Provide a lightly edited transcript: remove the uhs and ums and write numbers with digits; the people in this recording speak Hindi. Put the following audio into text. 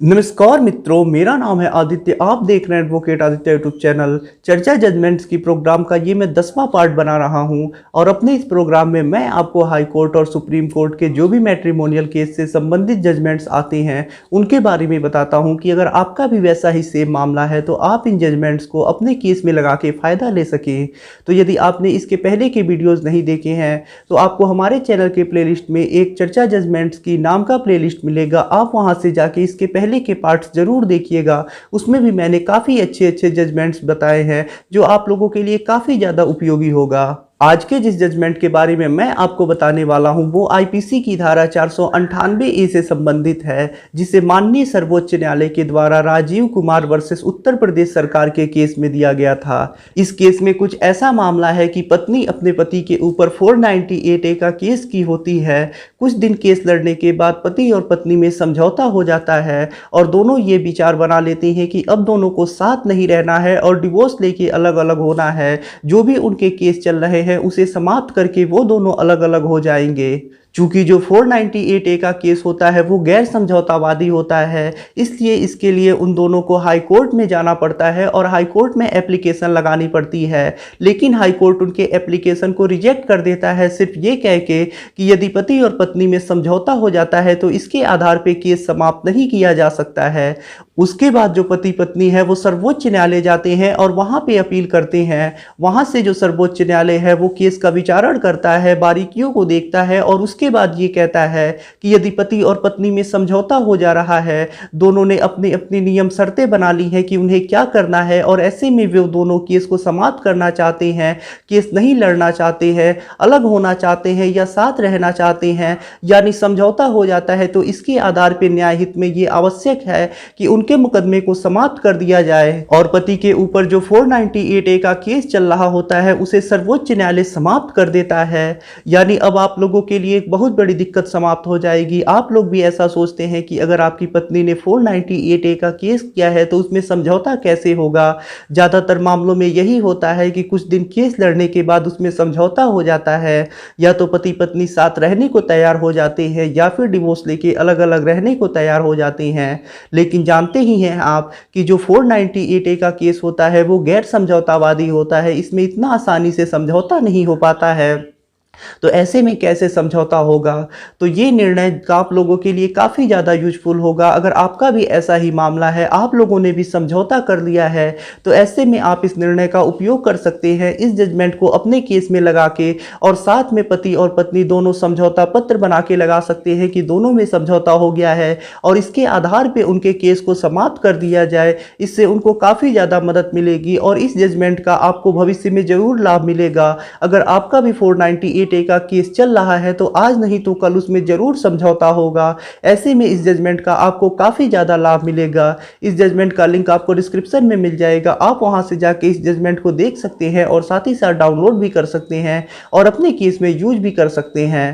नमस्कार मित्रों, मेरा नाम है आदित्य। आप देख रहे हैं एडवोकेट आदित्य यूट्यूब चैनल। चर्चा जजमेंट्स की प्रोग्राम का ये मैं 10वां पार्ट बना रहा हूं और अपने इस प्रोग्राम में मैं आपको हाई कोर्ट और सुप्रीम कोर्ट के जो भी मैट्रिमोनियल केस से संबंधित जजमेंट्स आते हैं उनके बारे में बताता हूं कि अगर आपका भी वैसा ही सेम मामला है तो आप इन जजमेंट्स को अपने केस में लगा के फ़ायदा ले सकें। तो यदि आपने इसके पहले के वीडियोज़ नहीं देखे हैं तो आपको हमारे चैनल के प्लेलिस्ट में एक चर्चा जजमेंट्स की नाम का प्लेलिस्ट मिलेगा। आप वहां से जाके इसके पहले के पार्ट्स जरूर देखिएगा। उसमें भी मैंने काफ़ी अच्छे अच्छे जजमेंट्स बताए हैं जो आप लोगों के लिए काफ़ी ज़्यादा उपयोगी होगा। आज के जिस जजमेंट के बारे में मैं आपको बताने वाला हूं वो आईपीसी की धारा 498 ए से संबंधित है, जिसे माननीय सर्वोच्च न्यायालय के द्वारा राजीव कुमार वर्सेस उत्तर प्रदेश सरकार के केस में दिया गया था। इस केस में कुछ ऐसा मामला है कि पत्नी अपने पति के ऊपर 498 ए का केस की होती है। कुछ दिन केस लड़ने के बाद पति और पत्नी में समझौता हो जाता है और दोनों ये विचार बना लेते हैं कि अब दोनों को साथ नहीं रहना है और डिवोर्स लेके अलग अलग होना है। जो भी उनके केस चल रहे हैं उसे समाप्त करके वो दोनों अलग अलग हो जाएंगे। चूंकि जो 498 ए का केस होता है वो गैर समझौतावादी होता है, इसलिए इसके लिए उन दोनों को हाई कोर्ट में जाना पड़ता है और हाई कोर्ट में एप्लीकेशन लगानी पड़ती है। लेकिन हाई कोर्ट उनके एप्लीकेशन को रिजेक्ट कर देता है, सिर्फ ये कह के कि यदि पति और पत्नी में समझौता हो जाता है तो इसके आधार पर केस समाप्त नहीं किया जा सकता है। उसके बाद जो पति पत्नी है वो सर्वोच्च न्यायालय जाते हैं और वहां पे अपील करते हैं। वहां से जो सर्वोच्च न्यायालय है वो केस का विचारण करता है, बारीकियों को देखता है और उसके बाद ये कहता है कि यदि पति और पत्नी में समझौता हो जा रहा है, दोनों ने अपनी अपनी नियम शर्तें बना ली हैं कि उन्हें क्या करना है और ऐसे में वे दोनों केस को समाप्त करना चाहते हैं, केस नहीं लड़ना चाहते हैं, अलग होना चाहते हैं या साथ रहना चाहते हैं, यानी समझौता हो जाता है, तो इसके आधार पर न्यायहित में ये आवश्यक है कि उनके मुकदमे को समाप्त कर दिया जाए और पति के ऊपर जो 498 ए का केस चल रहा होता है उसे सर्वोच्च न्यायालय समाप्त कर देता है। यानी अब आप लोगों के लिए एक बहुत बड़ी दिक्कत समाप्त हो जाएगी। आप लोग भी ऐसा सोचते हैं कि अगर आपकी पत्नी ने 498 ए का केस किया है तो उसमें समझौता कैसे होगा। ज़्यादातर मामलों में यही होता है कि कुछ दिन केस लड़ने के बाद उसमें समझौता हो जाता है, या तो पति पत्नी साथ रहने को तैयार हो जाते हैं या फिर डिवोर्स लेके अलग अलग रहने को तैयार हो जाते हैं। लेकिन जानते ही हैं आप कि जो 498 ए का केस होता है वो गैर समझौतावादी होता है, इसमें इतना आसानी से समझौता नहीं हो पाता है। तो ऐसे में कैसे समझौता होगा। तो ये निर्णय आप लोगों के लिए काफ़ी ज़्यादा यूजफुल होगा। अगर आपका भी ऐसा ही मामला है, आप लोगों ने भी समझौता कर लिया है, तो ऐसे में आप इस निर्णय का उपयोग कर सकते हैं। इस जजमेंट को अपने केस में लगा के और साथ में पति और पत्नी दोनों समझौता पत्र बना के लगा सकते हैं कि दोनों में समझौता हो गया है और इसके आधार पर उनके केस को समाप्त कर दिया जाए। इससे उनको काफ़ी ज़्यादा मदद मिलेगी और इस जजमेंट का आपको भविष्य में ज़रूर लाभ मिलेगा। अगर आपका भी 498 ए का केस चल रहा है तो आज नहीं तो कल उसमें जरूर समझौता होगा। ऐसे में इस जजमेंट का आपको काफ़ी ज़्यादा लाभ मिलेगा। इस जजमेंट का लिंक आपको डिस्क्रिप्शन में मिल जाएगा। आप वहां से जाके इस जजमेंट को देख सकते हैं और साथ ही साथ डाउनलोड भी कर सकते हैं और अपने केस में यूज भी कर सकते हैं।